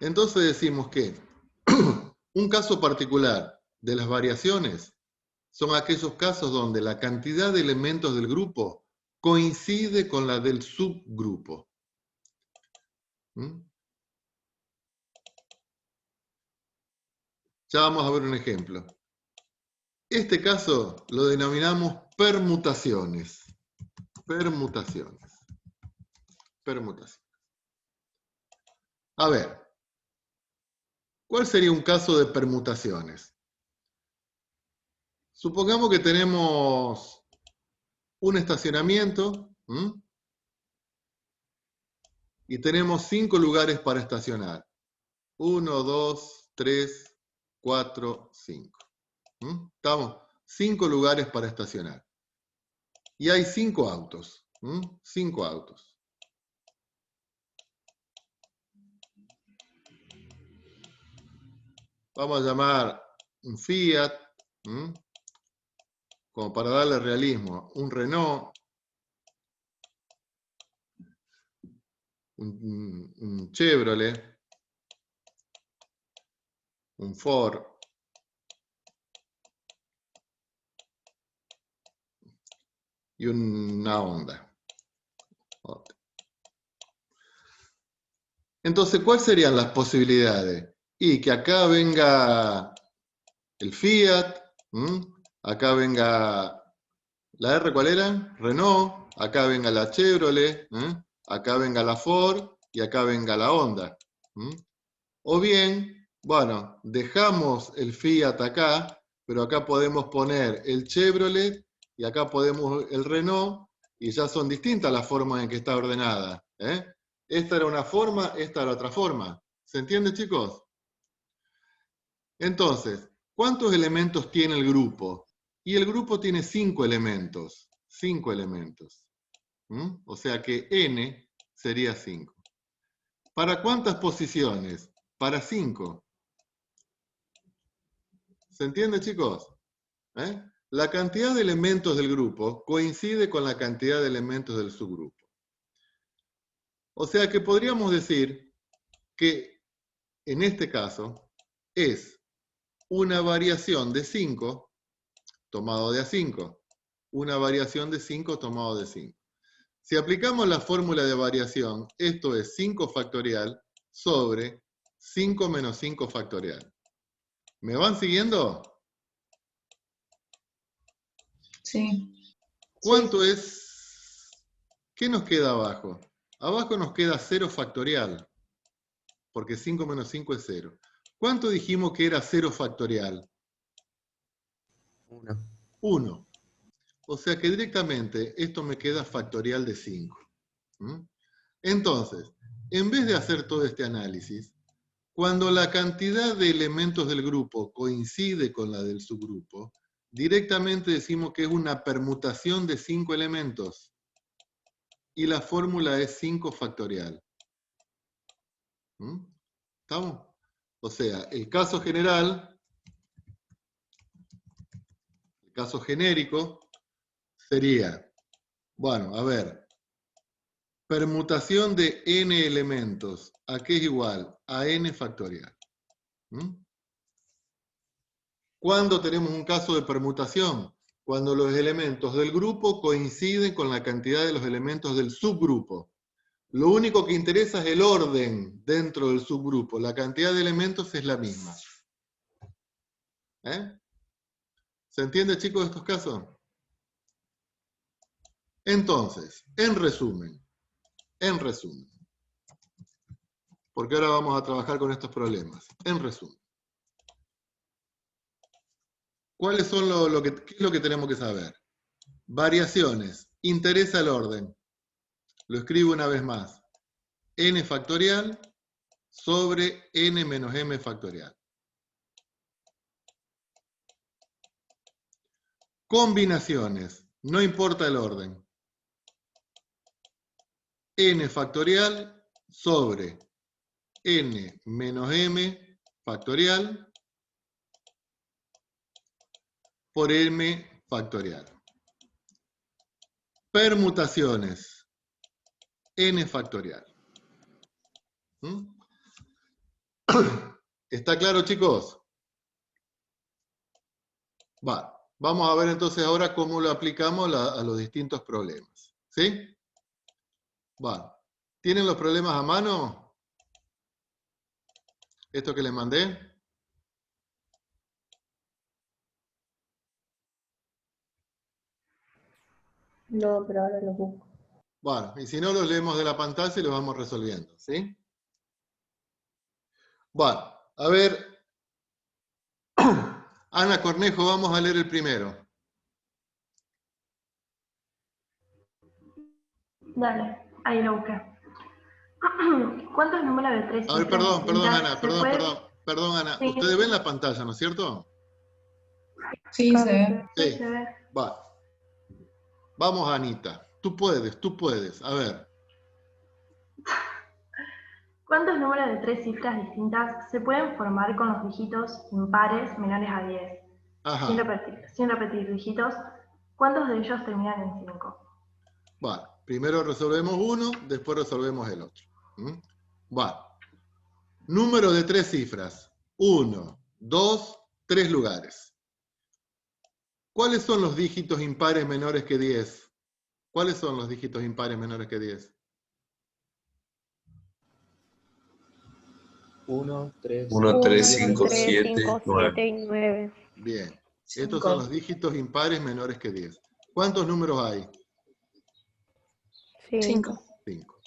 Entonces decimos que un caso particular de las variaciones son aquellos casos donde la cantidad de elementos del grupo coincide con la del subgrupo. ¿Mm? Ya vamos a ver un ejemplo. Este caso lo denominamos permutaciones. Permutaciones. Permutaciones. A ver, ¿cuál sería un caso de permutaciones? Supongamos que tenemos un estacionamiento, ¿m? Y tenemos 5 lugares para estacionar. 1, 2, 3, 4, 5. Estamos 5 lugares para estacionar. Y hay 5 autos. 5 autos. Vamos a llamar un Fiat, como para darle realismo, un Renault, un Chevrolet, un Ford y una Honda. Entonces, ¿cuáles serían las posibilidades? Y que acá venga el Fiat, acá venga la R, ¿cuál era? Renault, acá venga la Chevrolet, acá venga la Ford y acá venga la Honda. O bien, bueno, dejamos el Fiat acá, pero acá podemos poner el Chevrolet y acá podemos el Renault, y ya son distintas las formas en que está ordenada. Esta era una forma, esta era otra forma. ¿Se entiende, chicos? Entonces, ¿cuántos elementos tiene el grupo? Y el grupo tiene 5 elementos. 5 elementos. O sea que n sería 5. ¿Para cuántas posiciones? Para 5. ¿Se entiende, chicos? La cantidad de elementos del grupo coincide con la cantidad de elementos del subgrupo. O sea que podríamos decir que en este caso es una variación de 5 tomado de A5, una variación de 5 tomado de 5. Si aplicamos la fórmula de variación, esto es 5 factorial sobre 5 menos 5 factorial. ¿Me van siguiendo? Sí. ¿Cuánto es? ¿Qué nos queda abajo? Abajo nos queda 0 factorial, porque 5 menos 5 es 0. ¿Cuánto dijimos que era 0 factorial? 1. 1. O sea que directamente esto me queda factorial de 5. Entonces, en vez de hacer todo este análisis, cuando la cantidad de elementos del grupo coincide con la del subgrupo, directamente decimos que es una permutación de 5 elementos. Y la fórmula es 5 factorial. ¿Estamos? O sea, el caso general, el caso genérico, sería, bueno, a ver, permutación de n elementos, ¿a qué es igual? A n factorial. ¿Cuándo tenemos un caso de permutación? Cuando los elementos del grupo coinciden con la cantidad de los elementos del subgrupo. Lo único que interesa es el orden dentro del subgrupo. La cantidad de elementos es la misma. ¿Se entiende, chicos, estos casos? Entonces, en resumen, porque ahora vamos a trabajar con estos problemas. En resumen, ¿cuáles son qué es lo que tenemos que saber? Variaciones. Interesa el orden. Lo escribo una vez más. N factorial sobre n menos m factorial. Combinaciones. No importa el orden. N factorial sobre n menos m factorial por m factorial. Permutaciones. N factorial. ¿Está claro, chicos? Vamos a ver entonces ahora cómo lo aplicamos a los distintos problemas. ¿Sí? ¿Tienen los problemas a mano? ¿Esto que les mandé? No, pero ahora lo busco. Bueno, y si no, los leemos de la pantalla y los vamos resolviendo. ¿Sí? Bueno, a ver. Ana Cornejo, vamos a leer el primero. Dale, ahí lo busqué. ¿Cuántos números de tres A ver, cifras perdón, distintas Ana, se puede...? perdón, Ana. Sí, Ustedes ven la pantalla, ¿no es cierto? sí, se ve. Sí. Se ve. Vamos, Anita. Tú puedes. A ver. ¿Cuántos números de tres cifras distintas se pueden formar con los dígitos impares menores a 10? Sin Ajá. repetir dígitos, ¿cuántos de ellos terminan en 5? Bueno, primero resolvemos uno, después resolvemos el otro. Bueno. Número de tres cifras. 1, 2, 3 lugares. ¿Cuáles son los dígitos impares menores que 10? ¿Cuáles son los dígitos impares menores que 10? 1, 3, 1, 3, 5, 7, 7, 9. y 9. Bien. Estos 5. son los dígitos impares menores que 10. ¿Cuántos números hay? 5. 5.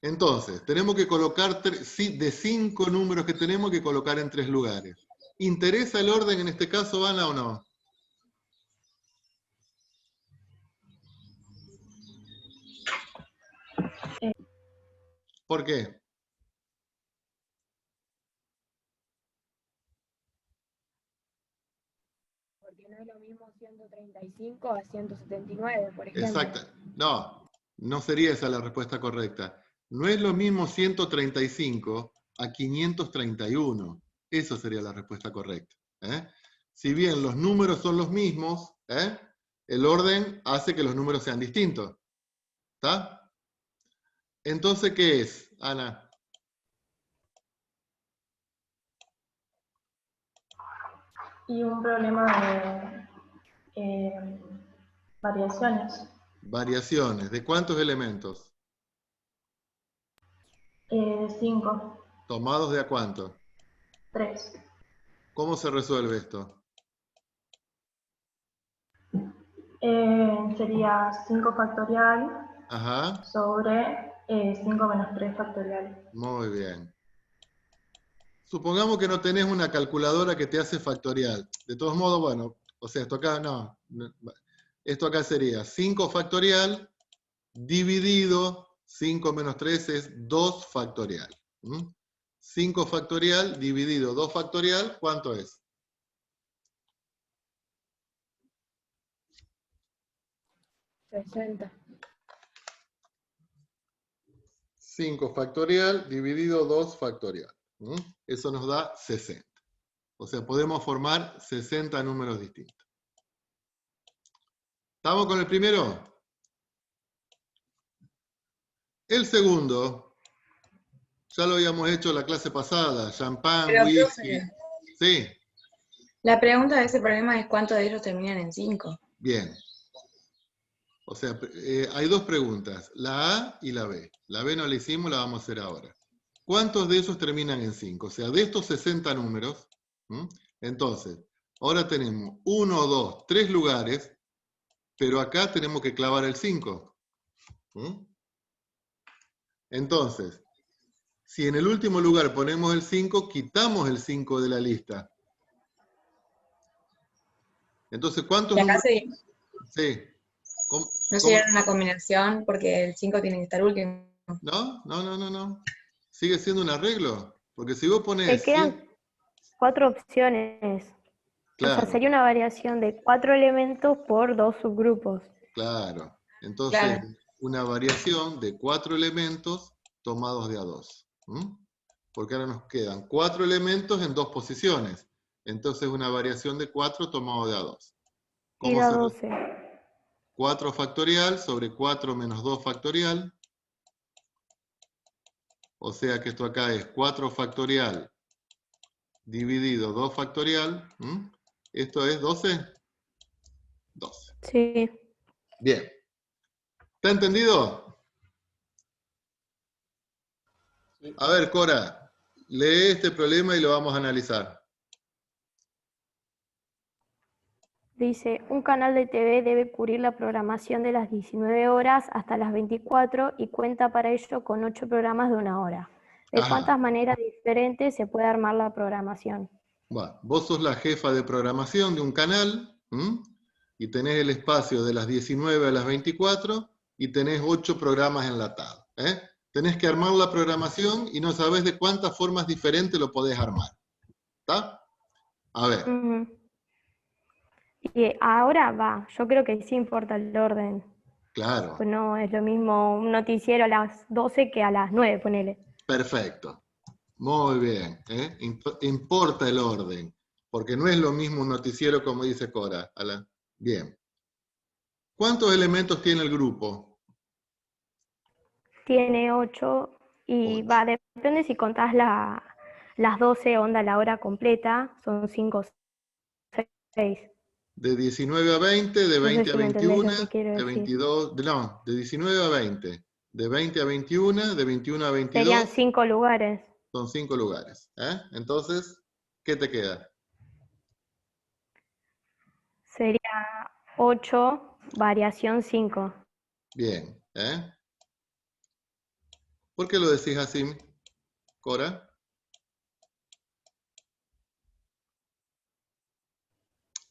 Entonces, tenemos que colocar, de 5 números que tenemos que colocar en 3 lugares. ¿Interesa el orden en este caso, Ana, o no? ¿Por qué? Porque no es lo mismo 135 a 179, por ejemplo. Exacto. No sería esa la respuesta correcta. No es lo mismo 135 a 531. Esa sería la respuesta correcta. Si bien los números son los mismos, el orden hace que los números sean distintos. ¿Está? Entonces, ¿qué es, Ana? Y un problema de variaciones. Variaciones. ¿De cuántos elementos? 5, ¿Tomados de a cuánto? 3. ¿Cómo se resuelve esto? Sería 5 factorial Ajá. sobre 5 menos 3 factorial. Muy bien. Supongamos que no tenés una calculadora que te hace factorial. De todos modos, bueno, o sea, esto acá no. Esto acá sería 5 factorial dividido 5 menos 3 es 2 factorial. 5 factorial dividido 2 factorial, ¿cuánto es? 60. 5 factorial dividido 2 factorial. Eso nos da 60. O sea, podemos formar 60 números distintos. ¿Estamos con el primero? El segundo, ya lo habíamos hecho la clase pasada, champán, Pero, whisky. profe, Sí, la pregunta de ese problema es cuántos de ellos terminan en 5. bien. O sea, hay dos preguntas, la A y la B. La B no la hicimos, la vamos a hacer ahora. ¿Cuántos de esos terminan en 5? O sea, de estos 60 números, entonces, ahora tenemos 1, 2, 3 lugares, pero acá tenemos que clavar el 5. Entonces, si en el último lugar ponemos el 5, quitamos el 5 de la lista. Entonces, ¿cuántos Y acá números? Sí. no sería una combinación porque el 5 tiene que estar último. No. Sigue siendo un arreglo. Porque si vos Te pones... quedan 4 opciones. O sea, Claro, sería una variación de 4 elementos por 2 subgrupos. claro. Entonces, Claro. una variación de 4 elementos tomados de a 2. Porque ahora nos quedan 4 elementos en 2 posiciones. Entonces, una variación de 4 tomado de a 2. Y ¿Cómo da se 12. 4 factorial sobre 4 menos 2 factorial. O sea que esto acá es 4 factorial dividido 2 factorial. ¿Esto es 12? 12. Sí. Bien. ¿Está entendido? A ver, Cora, lee este problema y lo vamos a analizar. Dice, un canal de TV debe cubrir la programación de las 19 horas hasta las 24 y cuenta para ello con 8 programas de 1 hora. ¿De Ajá. cuántas maneras diferentes se puede armar la programación? Bueno, vos sos la jefa de programación de un canal, y tenés el espacio de las 19 a las 24 y tenés 8 programas enlatados. Tenés que armar la programación y no sabés de cuántas formas diferentes lo podés armar. ¿Está? A ver. Y ahora va, yo creo que sí importa el orden. Claro. Pues no es lo mismo un noticiero a las 12 que a las 9, ponele. Perfecto. Muy bien. Importa el orden, porque no es lo mismo un noticiero como dice Cora. Bien. ¿Cuántos elementos tiene el grupo? Tiene 8 y 8. va, depende si contás las 12 onda la hora completa, son 5 o 6. De 19 a 20, de No 20 sé a si me entendés 21, lo que quiero de decir. 22, no, de 19 a 20, de 20 a 21, de 21 a 22. Serían 5 lugares. Son 5 lugares. Entonces, ¿qué te queda? Sería 8, variación 5. Bien. ¿Por qué lo decís así, Cora?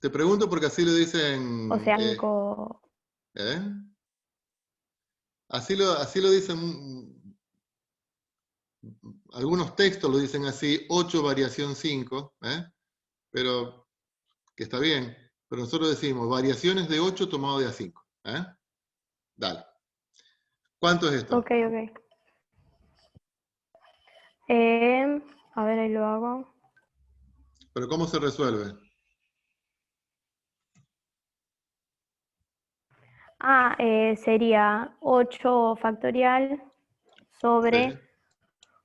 Te pregunto porque así lo dicen... O sea, 5. Así lo dicen... Algunos textos lo dicen así, 8 variación 5, pero que está bien. Pero nosotros decimos variaciones de 8 tomado de a 5. Dale. ¿Cuánto es esto? Ok. A ver, ahí lo hago. ¿Pero cómo se resuelve? Sería 8 factorial sobre Sí.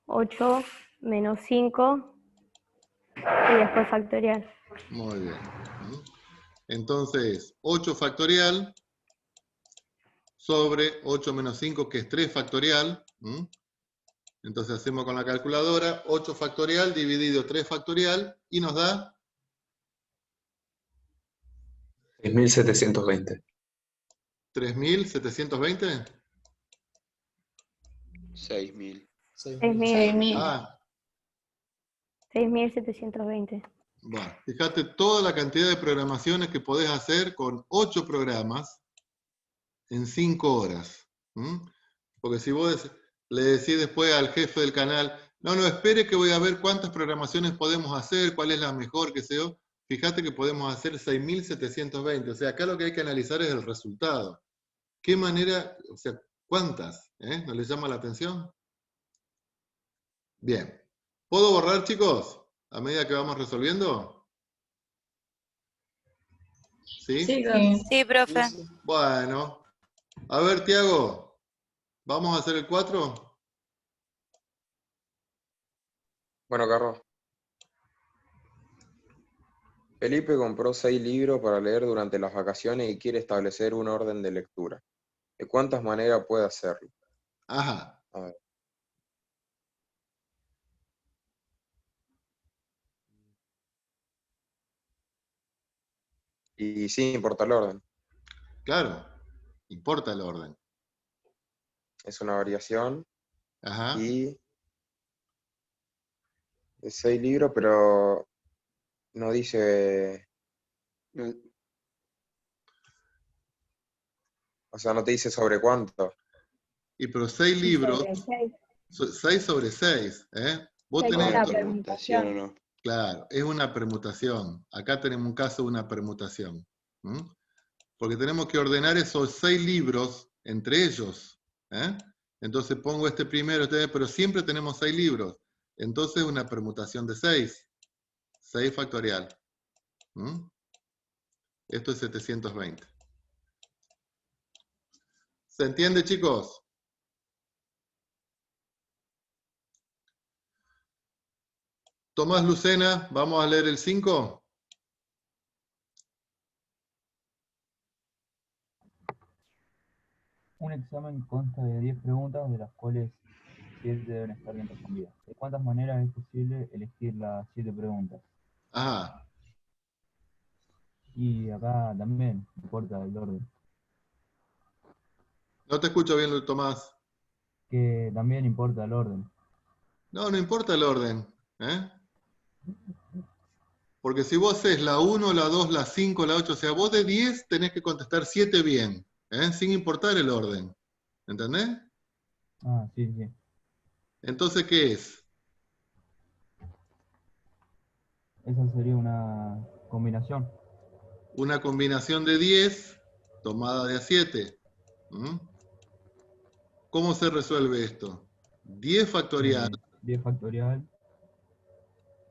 8 menos 5 y después factorial. Muy bien. Entonces, 8 factorial sobre 8 menos 5, que es 3 factorial. Entonces hacemos con la calculadora 8 factorial dividido 3 factorial y nos da 6.720. 3.720. 6.000. 6.000. Ah, 6.720. bueno, fíjate toda la cantidad de programaciones que podés hacer con 8 programas en 5 horas. Porque si vos le decís después al jefe del canal, no, espere que voy a ver cuántas programaciones podemos hacer, cuál es la mejor, qué sé yo. Fíjate que podemos hacer 6.720. O sea, acá lo que hay que analizar es el resultado. ¿Qué manera, o sea, cuántas? ¿No les llama la atención? Bien. ¿Puedo borrar, chicos? A medida que vamos resolviendo. ¿Sí? Sí, profe. Bueno. A ver, Tiago. ¿Vamos a hacer el 4? Bueno, Carlos. Felipe compró 6 libros para leer durante las vacaciones y quiere establecer un orden de lectura. ¿De cuántas maneras puede hacerlo? Ajá. A ver. Y sí, importa el orden. Claro. Importa el orden. Es una variación. Ajá. Y de 6 libros, pero no dice... O sea, no te dice sobre cuánto. Y pero 6 libros, 6 sobre 6. Vos tenés Una esto. permutación o no. Claro, es una permutación. Acá tenemos un caso de una permutación. Porque tenemos que ordenar esos 6 libros entre ellos. Entonces pongo este primero, pero siempre tenemos 6 libros. Entonces una permutación de 6. 6 factorial. Esto es 720. ¿Se entiende, chicos? Tomás Lucena, vamos a leer el 5. Un examen consta de 10 preguntas, de las cuales 7 deben estar bien respondidas. ¿De cuántas maneras es posible elegir las 7 preguntas? Ajá. Y acá también importa el orden. No te escucho bien, Tomás. Que también importa el orden. No, no importa el orden. ¿Eh? Porque si vos haces la 1, la 2, la 5, la 8, o sea, vos de 10 tenés que contestar 7 bien, sin importar el orden. ¿Entendés? Ah, sí, sí. Entonces, ¿qué es? Esa sería una combinación. Una combinación de 10 tomada de a 7. ¿Mm? ¿Cómo se resuelve esto? 10 factorial. 10 factorial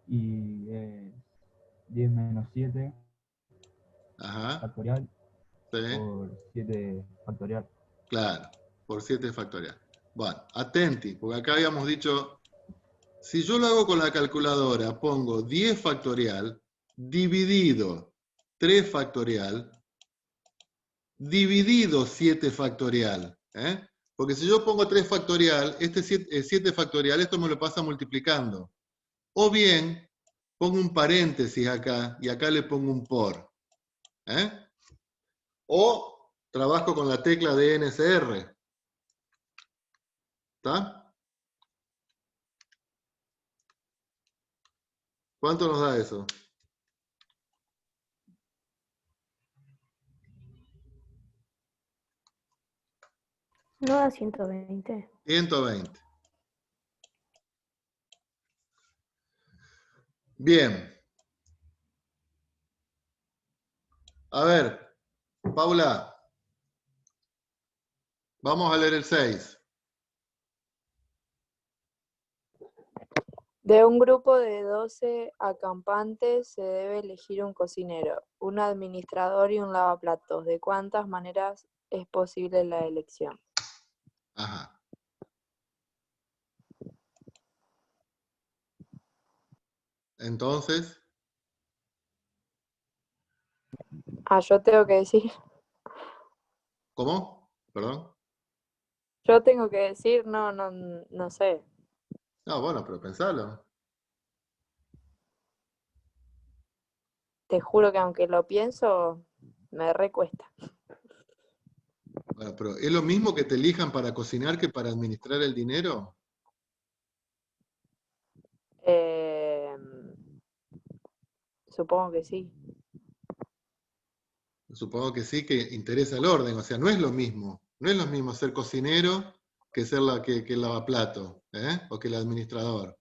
y 10 menos 7 Ajá. factorial Sí. por 7 factorial. Claro, por 7 factorial. Bueno, atenti, porque acá habíamos dicho, si yo lo hago con la calculadora, pongo 10 factorial dividido 3 factorial dividido 7 factorial. Porque si yo pongo 3 factorial, este 7 factorial, esto me lo pasa multiplicando. O bien, pongo un paréntesis acá y acá le pongo un por. O trabajo con la tecla de NSR. ¿Está? ¿Cuánto nos da eso? ¿No da 120? 120. Bien. A ver, Paula, vamos a leer el 6. De un grupo de 12 acampantes se debe elegir un cocinero, un administrador y un lavaplatos. ¿De cuántas maneras es posible la elección? Ajá. Entonces, Yo tengo que decir, ¿cómo? Perdón. yo tengo que decir, no sé. No, bueno, pero pensalo. Te juro que aunque lo pienso, me recuesta. Bueno, pero ¿es lo mismo que te elijan para cocinar que para administrar el dinero? Supongo que sí. Supongo que sí, que interesa el orden. O sea, no es lo mismo. No es lo mismo ser cocinero que ser que el lavaplato, o que el administrador.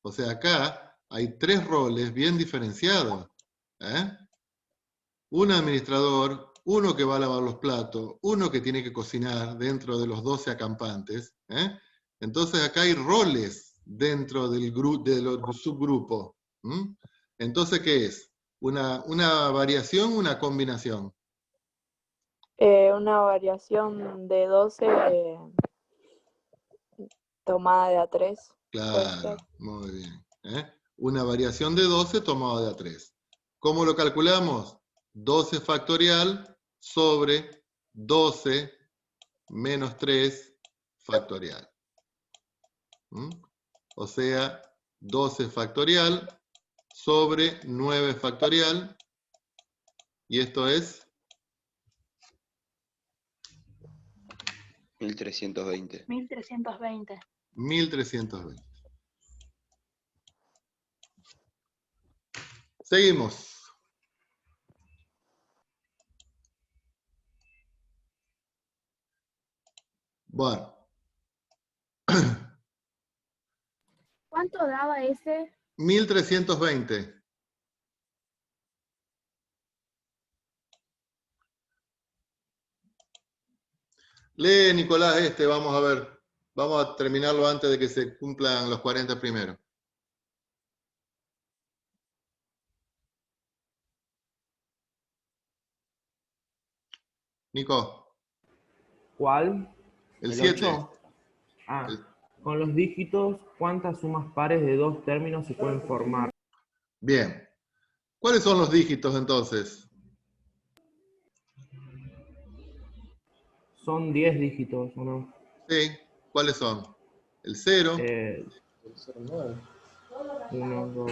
O sea, acá hay 3 roles bien diferenciados. Un administrador, uno que va a lavar los platos, uno que tiene que cocinar dentro de los 12 acampantes. Entonces acá hay roles dentro del subgrupo. Entonces, ¿qué es? ¿Una variación o una combinación? Una variación de 12 tomada de a 3. Claro, muy bien. Una variación de 12 tomado de a 3. ¿Cómo lo calculamos? 12 factorial sobre 12 menos 3 factorial. O sea, 12 factorial sobre 9 factorial. Y esto es 1320. 1320. 1320. Seguimos. Bueno. ¿Cuánto daba ese? 1320. Lee, Nicolás, vamos a ver. Vamos a terminarlo antes de que se cumplan los 40 primeros. Nico. ¿Cuál? El ¿El 7. 8? Ah, Con los dígitos, ¿cuántas sumas pares de dos términos se pueden formar? Bien. ¿Cuáles son los dígitos entonces? Son 10 dígitos, ¿o no? Sí. ¿Cuáles son? El 0. 1, 2.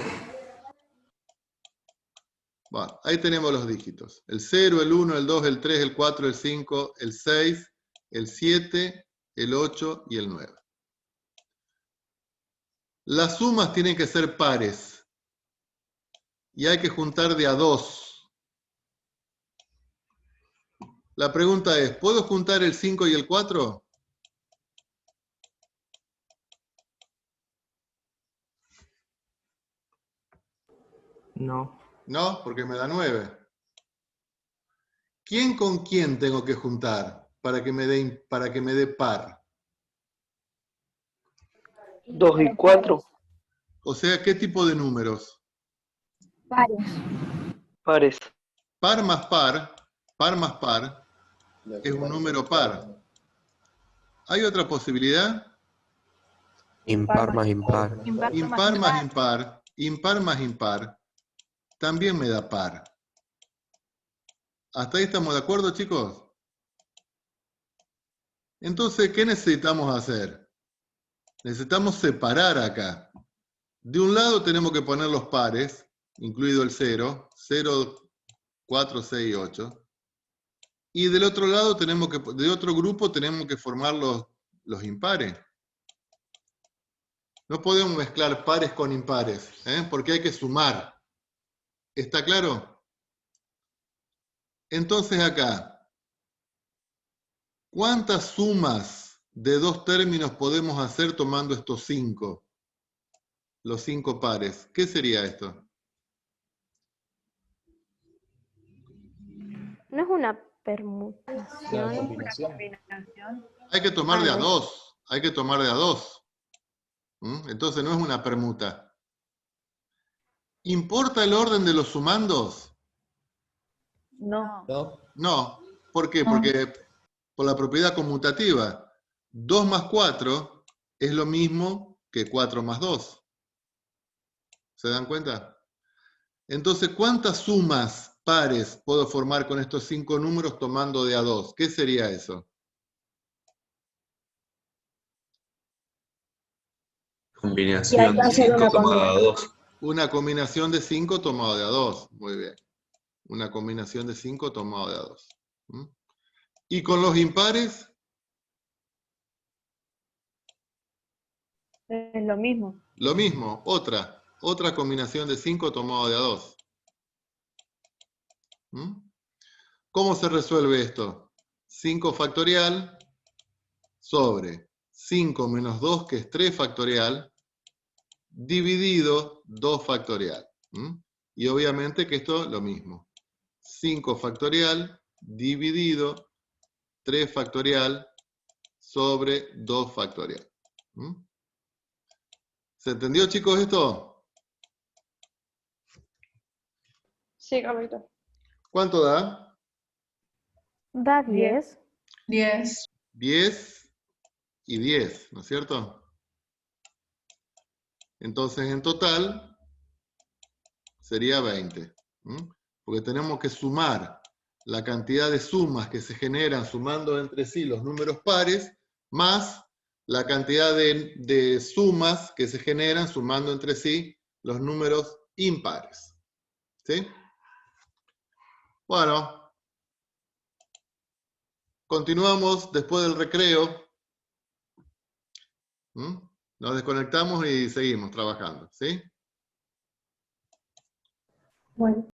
Bueno, ahí tenemos los dígitos. El 0, el 1, el 2, el 3, el 4, el 5, el 6, el 7, el 8 y el 9. Las sumas tienen que ser pares. Y hay que juntar de a 2. La pregunta es, ¿puedo juntar el 5 y el 4? No. No, porque me da 9. ¿Quién con quién tengo que juntar para que me dé par? 2 y 4. O sea, ¿qué tipo de números? Pares. Pares. Par más par, es un número par. ¿Hay otra posibilidad? Impar más impar. Impar más impar, impar más impar, también me da par. ¿Hasta ahí estamos de acuerdo, chicos? Entonces, ¿qué necesitamos hacer? Necesitamos separar acá. De un lado tenemos que poner los pares, incluido el 0, 0, 4, 6 y 8. Y del otro lado de otro grupo tenemos que formar los impares. No podemos mezclar pares con impares, porque hay que sumar. ¿Está claro? Entonces acá, ¿cuántas sumas de dos términos podemos hacer tomando estos 5? Los 5 pares. ¿Qué sería esto? ¿No es una permutación? Hay que tomar de a no es. 2. Hay que tomar de a 2. Entonces no es una permuta. ¿Importa el orden de los sumandos? No. No. ¿Por qué? Porque por la propiedad conmutativa. 2 más 4 es lo mismo que 4 más 2. ¿Se dan cuenta? Entonces, ¿cuántas sumas pares puedo formar con estos 5 números tomando de a 2? ¿Qué sería eso? Combinación de 5 tomada a 2. Una combinación de 5 tomado de a 2. Muy bien. Una combinación de 5 tomado de a 2. ¿Y con los impares? Es lo mismo. Lo mismo, otra combinación de 5 tomado de a 2. ¿Cómo se resuelve esto? 5 factorial sobre 5 menos 2, que es 3 factorial, dividido 2 factorial. Y obviamente que esto es lo mismo. 5 factorial dividido 3 factorial sobre 2 factorial. ¿Se entendió, chicos, esto? Sí, correcto. ¿Cuánto da? Da 10. 10. 10 y 10, ¿no es cierto? Entonces, en total, sería 20. Porque tenemos que sumar la cantidad de sumas que se generan sumando entre sí los números pares, más la cantidad de sumas que se generan sumando entre sí los números impares. ¿Sí? Bueno, continuamos después del recreo. Nos desconectamos y seguimos trabajando. ¿Sí? Bueno.